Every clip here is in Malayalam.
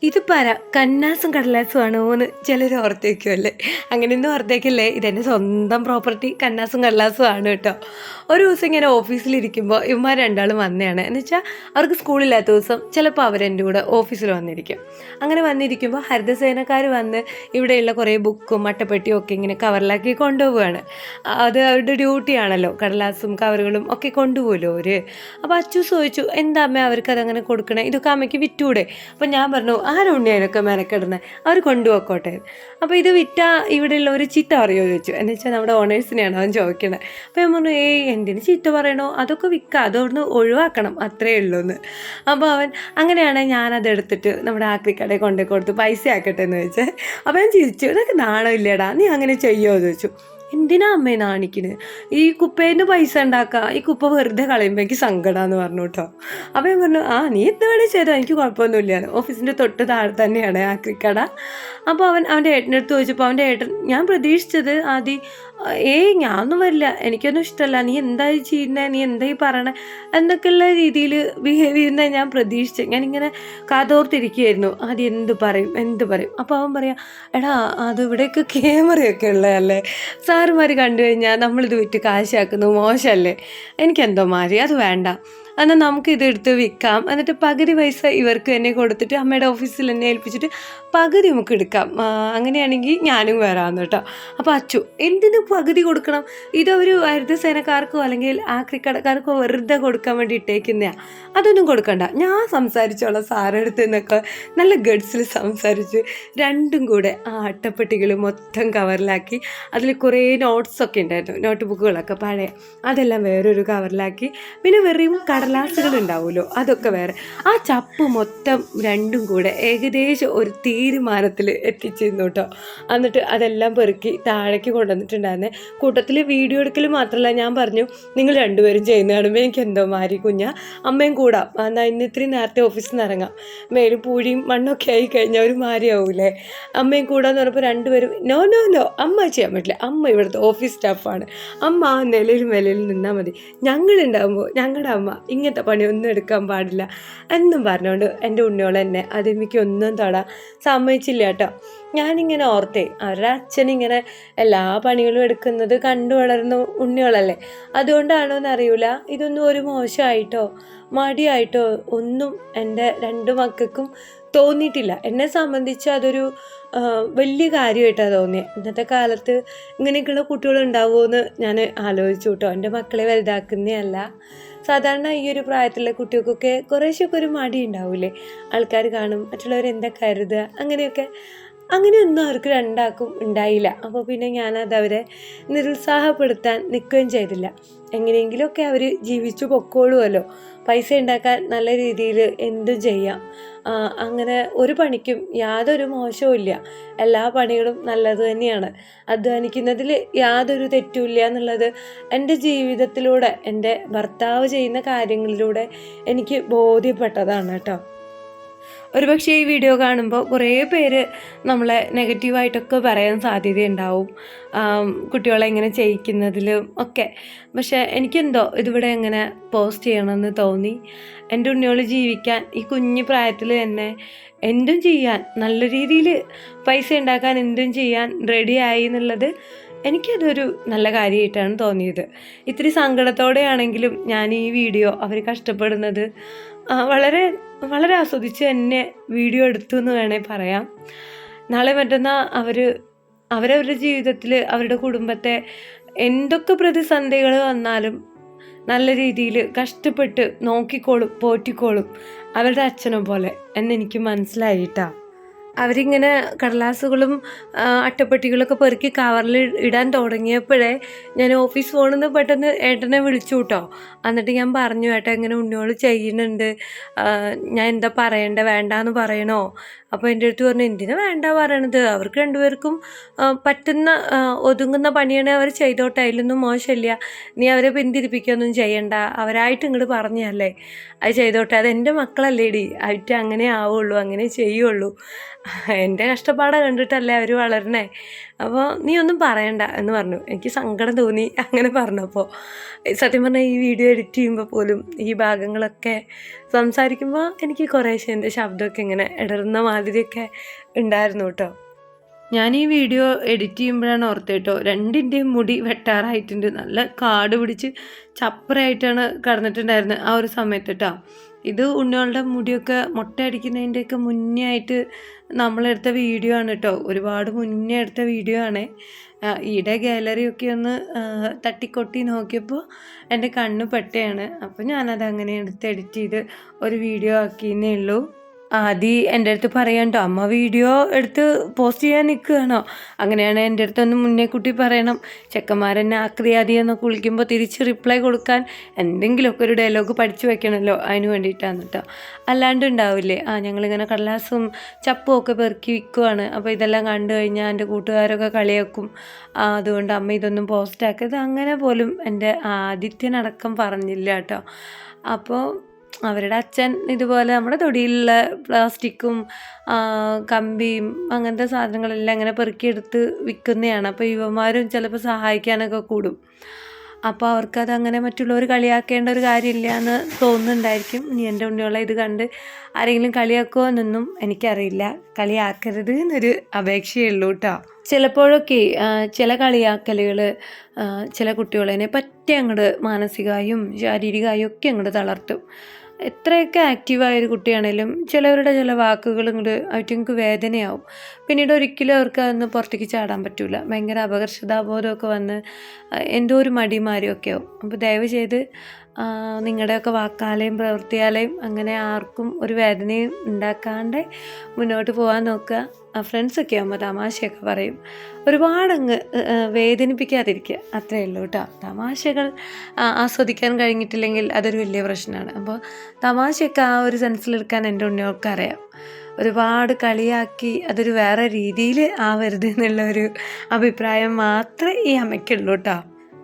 ഇത് പറ കന്നാസും കടലാസും ആണോ എന്ന് ചിലർ ഓർത്തേക്കുമല്ലേ? അങ്ങനെയൊന്നും ഓർത്തേക്കല്ലേ, ഇതെൻ്റെ സ്വന്തം പ്രോപ്പർട്ടി കന്നാസും കടലാസും ആണ് കേട്ടോ. ഒരു ദിവസം ഇങ്ങനെ ഓഫീസിലിരിക്കുമ്പോൾ ഇവന്മാർ രണ്ടാളും വന്നതാണ്. എന്ന് വെച്ചാൽ അവർക്ക് സ്കൂളില്ലാത്ത ദിവസം ചിലപ്പോൾ അവരെൻ്റെ കൂടെ ഓഫീസിൽ വന്നിരിക്കും. അങ്ങനെ വന്നിരിക്കുമ്പോൾ ഹരിതസേനക്കാർ വന്ന് ഇവിടെയുള്ള കുറേ ബുക്കും അട്ടപ്പെട്ടിയും ഒക്കെ ഇങ്ങനെ കവറിലാക്കി കൊണ്ടുപോവുകയാണ്. അത് അവരുടെ ഡ്യൂട്ടിയാണല്ലോ, കടലാസും കവറുകളും ഒക്കെ കൊണ്ടുപോകുമല്ലോ അവർ. അപ്പോൾ അച്ചു ചോദിച്ചു, എന്താ അമ്മ അവർക്കതങ്ങനെ കൊടുക്കണേ, ഇതൊക്കെ അമ്മയ്ക്ക് വിറ്റൂടെ? അപ്പോൾ ഞാൻ പറഞ്ഞു, ആരുണ്ണിയൊക്കെ മെനക്കിടുന്നത്, അവർ കൊണ്ടുപോയിക്കോട്ടെ. അപ്പോൾ ഇത് വിറ്റാൽ ഇവിടെയുള്ള ഒരു ചീത്ത പറയുമോ ചോദിച്ചു. എന്ന് വെച്ചാൽ നമ്മുടെ ഓണേഴ്സിനെയാണ് അവൻ ചോദിക്കണത്. അപ്പോൾ ഞാൻ പറഞ്ഞു, എന്തിന് ചീത്ത പറയണോ, അതൊക്കെ വിൽക്കാം, അതൊന്ന് ഒഴിവാക്കണം, അത്രയേ ഉള്ളൂ എന്ന്. അപ്പോൾ അവൻ അങ്ങനെയാണെങ്കിൽ ഞാനതെടുത്തിട്ട് നമ്മുടെ ആക്രിക്കടയിൽ കൊണ്ടുപോയി കൊടുത്ത് പൈസ ആക്കട്ടെ എന്ന് ചോദിച്ചത്. അപ്പോൾ ഞാൻ ചിരിച്ചു, ഇതൊക്കെ നാണമില്ലേടാ, നീ അങ്ങനെ ചെയ്യുമോ ചോദിച്ചു. എന്തിനാ അമ്മയെ നാണിക്കുന്നത്, ഈ കുപ്പേൻ്റെ പൈസ ഉണ്ടാക്കുക, ഈ കുപ്പ വെറുതെ കളയുമ്പോൾ എനിക്ക് സങ്കടമാണെന്ന് പറഞ്ഞു കേട്ടോ. അപ്പോൾ ഞാൻ പറഞ്ഞു, നീ എന്ത് വേണേ ചെയ്തോ, എനിക്ക് കുഴപ്പമൊന്നുമില്ല. ഓഫീസിൻ്റെ തൊട്ട് താഴെ തന്നെയാണ് ആക്രിക്കട. അപ്പോൾ അവൻ്റെ ഏട്ടൻ്റെ അടുത്ത് ചോദിച്ചപ്പോൾ അവൻ്റെ ഏട്ടൻ, ഞാൻ പ്രതീക്ഷിച്ചത് ആദ്യം ഞാനൊന്നും വരില്ല, എനിക്കൊന്നും ഇഷ്ടമല്ല, നീ എന്തായി ചെയ്യുന്നത്, നീ എന്തായി പറയണേ എന്നൊക്കെയുള്ള രീതിയിൽ ബിഹേവ് ചെയ്യുന്നത് ഞാൻ പ്രതീക്ഷിച്ചത്. ഞാനിങ്ങനെ കാതോർത്തിരിക്കുകയായിരുന്നു, ആദ്യം എന്ത് പറയും. അപ്പോൾ അവൻ പറയാം, എടാ അത് ഇവിടെയൊക്കെ ക്യാമറയൊക്കെ ഉള്ളതല്ലേ, സാറുമാർ കണ്ടു കഴിഞ്ഞാൽ നമ്മളിത് വിറ്റ് കാശാക്കുന്നത് മോശമല്ലേ, എനിക്കെന്തോ മാറി, അത് വേണ്ട, എന്നാൽ നമുക്കിത് എടുത്ത് വിൽക്കാം, എന്നിട്ട് പകുതി പൈസ ഇവർക്ക് തന്നെ കൊടുത്തിട്ട് അമ്മയുടെ ഓഫീസിൽ തന്നെ ഏൽപ്പിച്ചിട്ട് പകുതി നമുക്ക് എടുക്കാം, അങ്ങനെയാണെങ്കിൽ ഞാനും വരാമെന്ന് കേട്ടോ. അപ്പോൾ അച്ചു, എന്തിന് പകുതി കൊടുക്കണം, ഇതൊരു ഹരിതസേനക്കാർക്കോ അല്ലെങ്കിൽ ആക്രിക്കടക്കാർക്കോ വെറുതെ കൊടുക്കാൻ വേണ്ടി ഇട്ടേക്കുന്നതാണ്, അതൊന്നും കൊടുക്കണ്ട, ഞാൻ സംസാരിച്ചോളാം സാറെടുത്ത് എന്നൊക്കെ നല്ല ഗഡ്സിൽ സംസാരിച്ച് രണ്ടും കൂടെ ആ അട്ടപ്പെട്ടികൾ മൊത്തം കവറിലാക്കി, അതിൽ കുറേ നോട്ട്സൊക്കെ ഉണ്ടായിരുന്നു, നോട്ട് ബുക്കുകളൊക്കെ പഴയ, അതെല്ലാം വേറൊരു കവറിലാക്കി, പിന്നെ വെറും കടലാസുകൾ ഉണ്ടാവുമല്ലോ അതൊക്കെ വേറെ. ആ ചപ്പ് മൊത്തം രണ്ടും കൂടെ ഏകദേശം ഒരു തീരുമാനത്തിൽ എത്തിച്ചിരുന്നു കേട്ടോ. എന്നിട്ട് അതെല്ലാം പെറുക്കി താഴേക്ക് കൊണ്ടുവന്നിട്ടുണ്ടായിരുന്നേ. കൂട്ടത്തിൽ വീഡിയോ എടുക്കൽ മാത്രമല്ല, ഞാൻ പറഞ്ഞു, നിങ്ങൾ രണ്ടുപേരും ചെയ്യുന്ന കാണുമ്പോൾ എനിക്ക് എന്തോ മാറി കുഞ്ഞാ, അമ്മയും കൂടാം, എന്നാൽ ഇന്ന് ഇത്രയും നേരത്തെ ഓഫീസിൽ നിന്ന് ഇറങ്ങാം, മേലും പൂഴിയും മണ്ണൊക്കെ ആയി കഴിഞ്ഞാൽ ഒരു മാരിയാവൂലേ, അമ്മയും കൂടാന്ന് പറഞ്ഞപ്പോൾ രണ്ടുപേരും നോ അമ്മ ചെയ്യാൻ പറ്റില്ല, അമ്മ ഇവിടുത്തെ ഓഫീസ് സ്റ്റാഫാണ്, അമ്മ ആ നിലയിൽ നിന്നാൽ മതി, ഞങ്ങളുണ്ടാകുമ്പോൾ ഞങ്ങളുടെ അമ്മ ഇങ്ങനത്തെ പണിയൊന്നും എടുക്കാൻ പാടില്ല എന്നും പറഞ്ഞുകൊണ്ട് എൻ്റെ ഉണ്ണിയോളം എന്നെ അതെനിക്കൊന്നും തൊടാൻ സമ്മതിച്ചില്ല കേട്ടോ. ഞാനിങ്ങനെ ഓർത്തേ, അവരുടെ അച്ഛനിങ്ങനെ എല്ലാ പണികളും എടുക്കുന്നത് കണ്ടു വളർന്ന ഉണ്ണിയോളല്ലേ, അതുകൊണ്ടാണോ എന്നറിയില്ല, ഇതൊന്നും ഒരു മോശമായിട്ടോ മടിയായിട്ടോ ഒന്നും എൻ്റെ രണ്ട് മക്കൾക്കും തോന്നിയിട്ടില്ല. എന്നെ സംബന്ധിച്ച് അതൊരു വലിയ കാര്യമായിട്ടാണ് തോന്നിയത്. ഇന്നത്തെ കാലത്ത് ഇങ്ങനെയൊക്കെയുള്ള കുട്ടികളുണ്ടാവുമോ എന്ന് ഞാൻ ആലോചിച്ചു കേട്ടോ. എൻ്റെ മക്കളെ വലുതാക്കുന്നതല്ല, സാധാരണ ഈ ഒരു പ്രായത്തിലുള്ള കുട്ടികൾക്കൊക്കെ കുറേശ്ശൊക്കെ ഒരു മടി ഉണ്ടാവില്ലേ, ആൾക്കാർ കാണും, മറ്റുള്ളവരെന്താ കരുതുക, അങ്ങനെയൊന്നും അവർക്ക് രണ്ടാക്കും ഉണ്ടായില്ല. അപ്പോൾ പിന്നെ ഞാനത് അവരെ നിരുത്സാഹപ്പെടുത്താൻ നിൽക്കുകയും ചെയ്തില്ല. എങ്ങനെയെങ്കിലുമൊക്കെ അവർ ജീവിച്ചു പൊക്കോളുമല്ലോ, പൈസ ഉണ്ടാക്കാൻ നല്ല രീതിയിൽ എന്തും ചെയ്യാം, അങ്ങനെ ഒരു പണിക്കും യാതൊരു മോശവും ഇല്ല, എല്ലാ പണികളും നല്ലത് തന്നെയാണ്, അധ്വാനിക്കുന്നതിൽ യാതൊരു തെറ്റുമില്ല എന്നുള്ളത് എൻ്റെ ജീവിതത്തിലൂടെ എൻ്റെ ഭർത്താവ് ചെയ്യുന്ന കാര്യങ്ങളിലൂടെ എനിക്ക് ബോധ്യപ്പെട്ടതാണ് കേട്ടോ. ഒരുപക്ഷെ ഈ വീഡിയോ കാണുമ്പോൾ കുറേ പേര് നമ്മളെ നെഗറ്റീവായിട്ടൊക്കെ പറയാൻ സാധ്യതയുണ്ടാവും, കുട്ടികളെ ഇങ്ങനെ ചെയ്യിക്കുന്നതിലും ഒക്കെ. പക്ഷേ എനിക്കെന്തോ ഇതിവിടെ എങ്ങനെ പോസ്റ്റ് ചെയ്യണമെന്ന് തോന്നി. എൻ്റെ ഉണ്ണിയോൾ ജീവിക്കാൻ ഈ കുഞ്ഞു പ്രായത്തിൽ തന്നെ എന്തും ചെയ്യാൻ, നല്ല രീതിയിൽ പൈസ ഉണ്ടാക്കാൻ എന്തും ചെയ്യാൻ റെഡിയായി എന്നുള്ളത് എനിക്കതൊരു നല്ല കാര്യമായിട്ടാണ് തോന്നിയത്. ഇത്തിരി സങ്കടത്തോടെയാണെങ്കിലും ഞാൻ ഈ വീഡിയോ അവർ കഷ്ടപ്പെടുന്നത് വളരെ വളരെ ആസ്വദിച്ച് എന്നെ വീഡിയോ എടുത്തു എന്ന് വേണേൽ പറയാം. നാളെ മറ്റന്നാൾ അവരവരുടെ ജീവിതത്തിൽ അവരുടെ കുടുംബത്തെ എന്തൊക്കെ പ്രതിസന്ധികൾ വന്നാലും നല്ല രീതിയിൽ കഷ്ടപ്പെട്ട് നോക്കിക്കോളും, പോറ്റിക്കോളും അവരുടെ അച്ഛനെ പോലെ എന്നെനിക്ക് മനസ്സിലായിട്ടാ. അവരിങ്ങനെ കടലാസുകളും അട്ടപ്പെട്ടികളൊക്കെ പെറുക്കി കവറിൽ ഇടാൻ തുടങ്ങിയപ്പോഴേ ഞാൻ ഓഫീസ് ഫോണിൽ നിന്ന് പെട്ടെന്ന് ഏട്ടനെ വിളിച്ചു കേട്ടോ. എന്നിട്ട് ഞാൻ പറഞ്ഞു, ഏട്ടാ ഇങ്ങനെ ഉണ്ണിയോൾ ചെയ്യുന്നുണ്ട്, ഞാൻ എന്താ പറയണ്ടേ, വേണ്ടാന്ന് പറയണോ? അപ്പോൾ എൻ്റെ അടുത്ത് പറഞ്ഞു, എന്തിനാ വേണ്ട പറയണത്, അവർക്ക് രണ്ടുപേർക്കും പറ്റുന്ന ഒതുങ്ങുന്ന പണിയാണെങ്കിൽ അവർ ചെയ്തോട്ടെ, അതിലൊന്നും മോശമില്ല, നീ അവരെ പിന്തിരിപ്പിക്കുകയൊന്നും ചെയ്യണ്ട, അവരായിട്ട് ഇങ്ങോട്ട് പറഞ്ഞല്ലേ, അത് ചെയ്തോട്ടെ, അതെൻ്റെ മക്കളല്ലേടി, ആയിട്ട് അങ്ങനെ ആവുള്ളൂ, അങ്ങനെ ചെയ്യുള്ളൂ, എൻ്റെ കഷ്ടപ്പാട് കണ്ടിട്ടല്ലേ അവർ വളരണേ, അപ്പോൾ നീ ഒന്നും പറയണ്ട എന്ന് പറഞ്ഞു. എനിക്ക് സങ്കടം തോന്നി അങ്ങനെ പറഞ്ഞപ്പോൾ. സത്യം പറഞ്ഞാൽ ഈ വീഡിയോ എഡിറ്റ് ചെയ്യുമ്പോൾ പോലും ഈ ഭാഗങ്ങളൊക്കെ സംസാരിക്കുമ്പോൾ എനിക്ക് കുറേശ്ശെ എൻ്റെ ശബ്ദമൊക്കെ ഇങ്ങനെ ഇടറുന്ന മാതിരിയൊക്കെ ഉണ്ടായിരുന്നു കേട്ടോ. ഞാൻ ഈ വീഡിയോ എഡിറ്റ് ചെയ്യുമ്പോഴാണ് ഓർത്തത് കേട്ടോ, രണ്ടിൻ്റെയും മുടി വെട്ടാറായിട്ടുണ്ട്. നല്ല കാട് പിടിച്ച് ചപ്പറയായിട്ടാണ് കിടന്നിട്ടുണ്ടായിരുന്നത് ആ ഒരു സമയത്ത് കേട്ടോ. ഇത് ഉണ്ണികളുടെ മുടിയൊക്കെ മുട്ടയടിക്കുന്നതിൻ്റെയൊക്കെ മുന്നേ ആയിട്ട് നമ്മളെടുത്ത വീഡിയോ ആണ് കേട്ടോ. ഒരുപാട് മുന്നേ എടുത്ത വീഡിയോ ആണ്. ഈടെ ഗാലറിയൊക്കെ ഒന്ന് തട്ടിക്കൊട്ടി നോക്കിയപ്പോൾ എൻ്റെ കണ്ണ് പെട്ടയാണ്. അപ്പോൾ ഞാനത് അങ്ങനെ എടുത്ത് എഡിറ്റ് ചെയ്ത് ഒരു വീഡിയോ ആക്കിയെന്നേ ഉള്ളൂ. ആദ്യം എൻ്റെ അടുത്ത് പറയാം കേട്ടോ, അമ്മ വീഡിയോ എടുത്ത് പോസ്റ്റ് ചെയ്യാൻ നിൽക്കുകയാണോ? അങ്ങനെയാണ് എൻ്റെ അടുത്തൊന്ന് മുന്നേ കൂട്ടി പറയണം. ചെക്കന്മാരെന്നെ ആക്രിയാദിയെന്നൊക്കെ വിളിക്കുമ്പോൾ തിരിച്ച് റിപ്ലൈ കൊടുക്കാൻ എന്തെങ്കിലുമൊക്കെ ഒരു ഡയലോഗ് പഠിച്ചു വെക്കണമല്ലോ, അതിന് വേണ്ടിയിട്ടാണ് കേട്ടോ. അല്ലാണ്ട് ഉണ്ടാവില്ലേ, ഞങ്ങളിങ്ങനെ കടലാസും ചപ്പും ഒക്കെ പെറുക്കി വിൽക്കുവാണ്, അപ്പോൾ ഇതെല്ലാം കണ്ടു കഴിഞ്ഞാൽ എൻ്റെ കൂട്ടുകാരൊക്കെ കളിയാക്കും, അതുകൊണ്ട് അമ്മ ഇതൊന്നും പോസ്റ്റാക്കരുത്, അങ്ങനെ പോലും എൻ്റെ ആദിത്യനടക്കം പറഞ്ഞില്ല കേട്ടോ. അപ്പോൾ അവരുടെ അച്ഛൻ ഇതുപോലെ നമ്മുടെ തൊടിയിലുള്ള പ്ലാസ്റ്റിക്കും കമ്പിയും അങ്ങനത്തെ സാധനങ്ങളെല്ലാം ഇങ്ങനെ പെറുക്കിയെടുത്ത് വിൽക്കുന്നതാണ്. അപ്പോൾ യുവമാരും ചിലപ്പോൾ സഹായിക്കാനൊക്കെ കൂടും. അപ്പോൾ അവർക്കത് അങ്ങനെ മറ്റുള്ളവർ കളിയാക്കേണ്ട ഒരു കാര്യമില്ല എന്ന് തോന്നുന്നുണ്ടായിരിക്കും. ഇനി എൻ്റെ ഉണ്ണിയുള്ള ഇത് കണ്ട് ആരെങ്കിലും കളിയാക്കുമോ എന്നൊന്നും എനിക്കറിയില്ല. കളിയാക്കരുത് എന്നൊരു അപേക്ഷയേ ഉള്ളൂ കേട്ടോ. ചിലപ്പോഴൊക്കെ ചില കളിയാക്കലുകൾ ചില കുട്ടികളെ പറ്റി അങ്ങോട്ട് മാനസികമായും ശാരീരികമായും ഒക്കെ അങ്ങോട്ട് തളർത്തും. എത്രയൊക്കെ ആക്റ്റീവായൊരു കുട്ടിയാണേലും ചിലവരുടെ ചില വാക്കുകൾ ഇങ്ങോട്ട് അവർക്ക് വേദനയാവും. പിന്നീട് ഒരിക്കലും അവർക്ക് അതൊന്ന് പുറത്തേക്ക് ചാടാൻ പറ്റില്ല. ഭയങ്കര അപകർഷതാബോധമൊക്കെ വന്ന് എന്തോ ഒരു മടിമാരിയൊക്കെ ആവും. അപ്പോൾ ദയവ് ചെയ്ത് നിങ്ങളുടെയൊക്കെ വാക്കാലെയും പ്രവൃത്തിയാലെയും അങ്ങനെ ആർക്കും ഒരു വേദനയും ഉണ്ടാക്കാണ്ട് മുന്നോട്ട് പോകാൻ നോക്കുക. ഫ്രണ്ട്സൊക്കെ ആകുമ്പോൾ തമാശയൊക്കെ പറയും, ഒരുപാടങ്ങ് വേദനിപ്പിക്കാതിരിക്കുക, അത്രയേ ഉള്ളൂ കേട്ടോ. തമാശകൾ ആസ്വദിക്കാൻ കഴിഞ്ഞിട്ടില്ലെങ്കിൽ അതൊരു വലിയ പ്രശ്നമാണ്. അപ്പോൾ തമാശയൊക്കെ ആ ഒരു സെൻസിലെടുക്കാൻ എൻ്റെ ഉണ്ണികൾക്ക് അറിയാം. ഒരുപാട് കളിയാക്കി അതൊരു വേറെ രീതിയിൽ ആവരുത് എന്നുള്ളൊരു അഭിപ്രായം മാത്രമേ ഈ അമ്മയ്ക്കുള്ളൂ കേട്ടോ.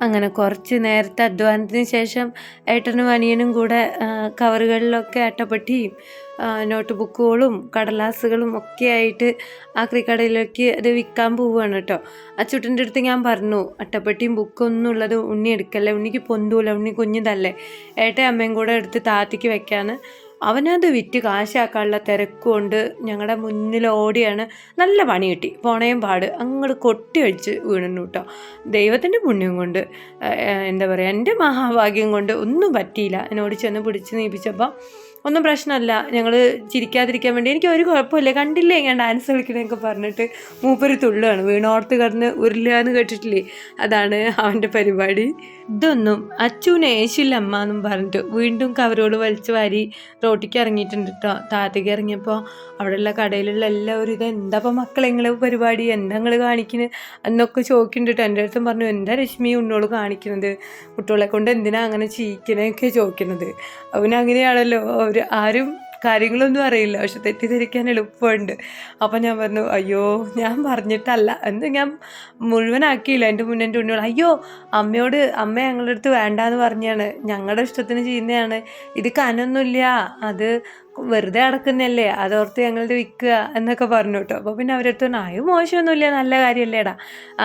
അങ്ങനെ കുറച്ച് നേരത്തെ അധ്വാനത്തിന് ശേഷം ഏട്ടനും അനിയനും കൂടെ കവറുകളിലൊക്കെ അട്ടപ്പെട്ടിയും നോട്ട് ബുക്കുകളും കടലാസുകളും ഒക്കെ ആയിട്ട് ആക്രിക്കടയിലേക്ക് അത് വിൽക്കാൻ പോവുകയാണ് കേട്ടോ. അച്ചൂട്ടൻ്റെ അടുത്ത് ഞാൻ പറഞ്ഞു, അട്ടപ്പെട്ടിയും ബുക്കൊന്നും ഉള്ളത് ഉണ്ണി എടുക്കല്ലേ, ഉണ്ണിക്ക് പൊന്തൂല, ഉണ്ണി കുഞ്ഞിതല്ലേ, ഏട്ടയും അമ്മയും കൂടെ എടുത്ത് താത്തിക്ക് വെക്കാന്ന്. അവനത് വിറ്റ് കാശാക്കാനുള്ള തിരക്കുകൊണ്ട് ഞങ്ങളുടെ മുന്നിൽ ഓടിയാണ്. നല്ല പണി കിട്ടി, പോണയും പാട് അങ്ങോട്ട് കൊട്ടി അടിച്ച് വീണു കേട്ടോ. ദൈവത്തിൻ്റെ പുണ്യം കൊണ്ട് എന്താ പറയുക, എൻ്റെ മഹാഭാഗ്യം കൊണ്ട് ഒന്നും പറ്റിയില്ല. എന്നോട് ചെന്ന് പിടിച്ച് നീപ്പിച്ചപ്പോൾ ഒന്നും പ്രശ്നമല്ല. ഞങ്ങൾ ചിരിക്കാതിരിക്കാൻ വേണ്ടി, എനിക്ക് ഒരു കുഴപ്പമില്ല, കണ്ടില്ലേ ഞാൻ ഡാൻസ് കളിക്കണേന്നൊക്കെ പറഞ്ഞിട്ട് മൂപ്പര് തുള്ളുകയാണ്. വീണോർത്ത് കിടന്ന് ഉരുളുകയെന്ന് കേട്ടിട്ടില്ലേ, അതാണ് അവൻ്റെ പരിപാടി. ഇതൊന്നും അച്ചൂനെ ഏശില്ല അമ്മ എന്നും പറഞ്ഞിട്ട് വീണ്ടും കവരോട് വലിച്ചു വാരി റോട്ടിക്ക് ഇറങ്ങിയിട്ടുണ്ട് കേട്ടോ. താഴത്തേക്ക് ഇറങ്ങിയപ്പോൾ അവിടെയുള്ള കടയിലുള്ള എല്ലാവരും ഇത് എന്താ ഇപ്പം മക്കളെ നിങ്ങൾ പരിപാടി, എന്താ നിങ്ങൾ കാണിക്കുന്നത് എന്നൊക്കെ ചോദിക്കുന്നുണ്ട് കേട്ടോ. എൻ്റെ അടുത്തും പറഞ്ഞു, എന്താ രശ്മി ഉണ്ണോള് കാണിക്കുന്നത്, കുട്ടികളെ കൊണ്ട് എന്തിനാ അങ്ങനെ ചെയ്യിക്കണൊക്കെ ചോദിക്കുന്നത്. അവനങ്ങനെയാണല്ലോ, ആരും കാര്യങ്ങളൊന്നും അറിയില്ല, പക്ഷെ തെറ്റിദ്ധരിക്കാൻ എളുപ്പമുണ്ട്. അപ്പം ഞാൻ പറഞ്ഞു, അയ്യോ ഞാൻ പറഞ്ഞിട്ടല്ല എന്ന്. ഞാൻ മുഴുവനാക്കിയില്ല. എൻ്റെ മുന്നേ എൻ്റെ ഉണ്ണിയോട്, അയ്യോ അമ്മ ഞങ്ങളുടെ അടുത്ത് വേണ്ടാന്ന് പറഞ്ഞാണ്, ഞങ്ങളുടെ ഇഷ്ടത്തിന് ചെയ്യുന്നതാണ്, ഇത് കനൊന്നുമില്ല, അത് വെറുതെ അടക്കുന്നല്ലേ, അതോർത്ത് ഞങ്ങളത് വിൽക്കുക എന്നൊക്കെ പറഞ്ഞു കേട്ടോ. അപ്പോൾ പിന്നെ അവരടുത്ത് പറഞ്ഞു, ആയോ മോശമൊന്നുമില്ല, നല്ല കാര്യമല്ലേടാ,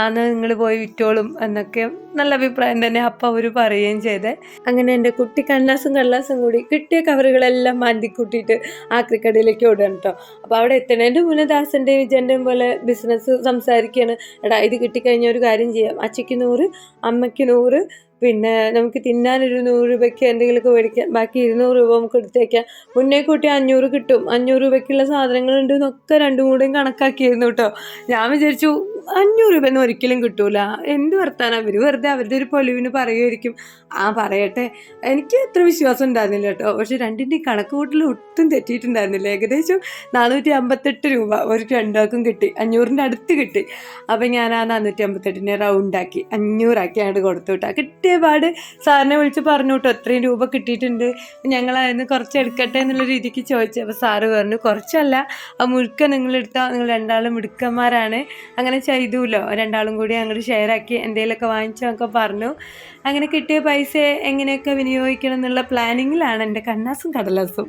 അന്ന് നിങ്ങൾ പോയി വിറ്റോളും എന്നൊക്കെ നല്ല അഭിപ്രായം തന്നെ അപ്പം അവർ പറയുകയും ചെയ്തേ. അങ്ങനെ എൻ്റെ കുട്ടി കടലാസും കൂടി കിട്ടിയ കവറുകളെല്ലാം മാന്തിക്കൂട്ടിയിട്ട് ആക്രിക്കടയിലേക്ക് ഓടുകയാണ് കേട്ടോ. അപ്പോൾ അവിടെ എത്തണേൻ്റെ മുന്നേ ദാസൻ്റെയും വിജയൻ്റെയും പോലെ ബിസിനസ് സംസാരിക്കുകയാണ്. എടാ ഇത് കിട്ടിക്കഴിഞ്ഞാൽ ഒരു കാര്യം ചെയ്യാം, അച്ഛയ്ക്ക് 100, അമ്മയ്ക്ക് 100, പിന്നെ നമുക്ക് തിന്നാനൊരു 100 രൂപയ്ക്ക് എന്തെങ്കിലുമൊക്കെ മേടിക്കാം, ബാക്കി 200 രൂപ നമുക്ക് എടുത്തേക്കാം, മുന്നേ കൂട്ടി 500 കിട്ടും, 500 രൂപയ്ക്കുള്ള സാധനങ്ങളുണ്ട് എന്നൊക്കെ രണ്ടും കൂടെയും കണക്കാക്കിയിരുന്നു കേട്ടോ. ഞാൻ വിചാരിച്ചു 500 രൂപയൊന്നും ഒരിക്കലും കിട്ടൂല, എന്ത് വർത്താനം, അവർ വെറുതെ അവരുടെ ഒരു പൊലിവിന് പറയുമായിരിക്കും. പറയട്ടെ, എനിക്ക് അത്ര വിശ്വാസം ഉണ്ടായിരുന്നില്ല കേട്ടോ. പക്ഷെ രണ്ടിൻ്റെയും കണക്ക് കൂട്ടിൽ ഒട്ടും തെറ്റിയിട്ടുണ്ടായിരുന്നില്ല. ഏകദേശം 458 രൂപ ഒരു രണ്ടാൾക്കും കിട്ടി, 500ൻ്റെ അടുത്ത് കിട്ടി. അപ്പം ഞാൻ ആ 458നെ റൗണ്ടാക്കി 500 ആക്കി അങ്ങോട്ട് കൊടുത്തു കേട്ടോ. കിട്ടിയ പാട് സാറിനെ വിളിച്ച് പറഞ്ഞു കേട്ടോ, എത്രയും രൂപ കിട്ടിയിട്ടുണ്ട്, ഞങ്ങളതിന് കുറച്ച് എടുക്കട്ടെ എന്നുള്ള രീതിക്ക് ചോദിച്ചു. അപ്പോൾ സാറ് പറഞ്ഞു, കുറച്ചല്ല, ആ മുഴുക്ക നിങ്ങളെടുത്താൽ നിങ്ങൾ രണ്ടാളും മിടുക്കന്മാരാണ്, അങ്ങനെ ചെയ്തുല്ലോ, രണ്ടാളും കൂടി അങ്ങോട്ട് ഷെയറാക്കി എന്തെങ്കിലുമൊക്കെ വാങ്ങിച്ചൊക്കെ പറഞ്ഞു. അങ്ങനെ കിട്ടിയ പൈസ എങ്ങനെയൊക്കെ വിനിയോഗിക്കണം എന്നുള്ള പ്ലാനിങ്ങിലാണ് എൻ്റെ കണ്ണാസും കടലാസും.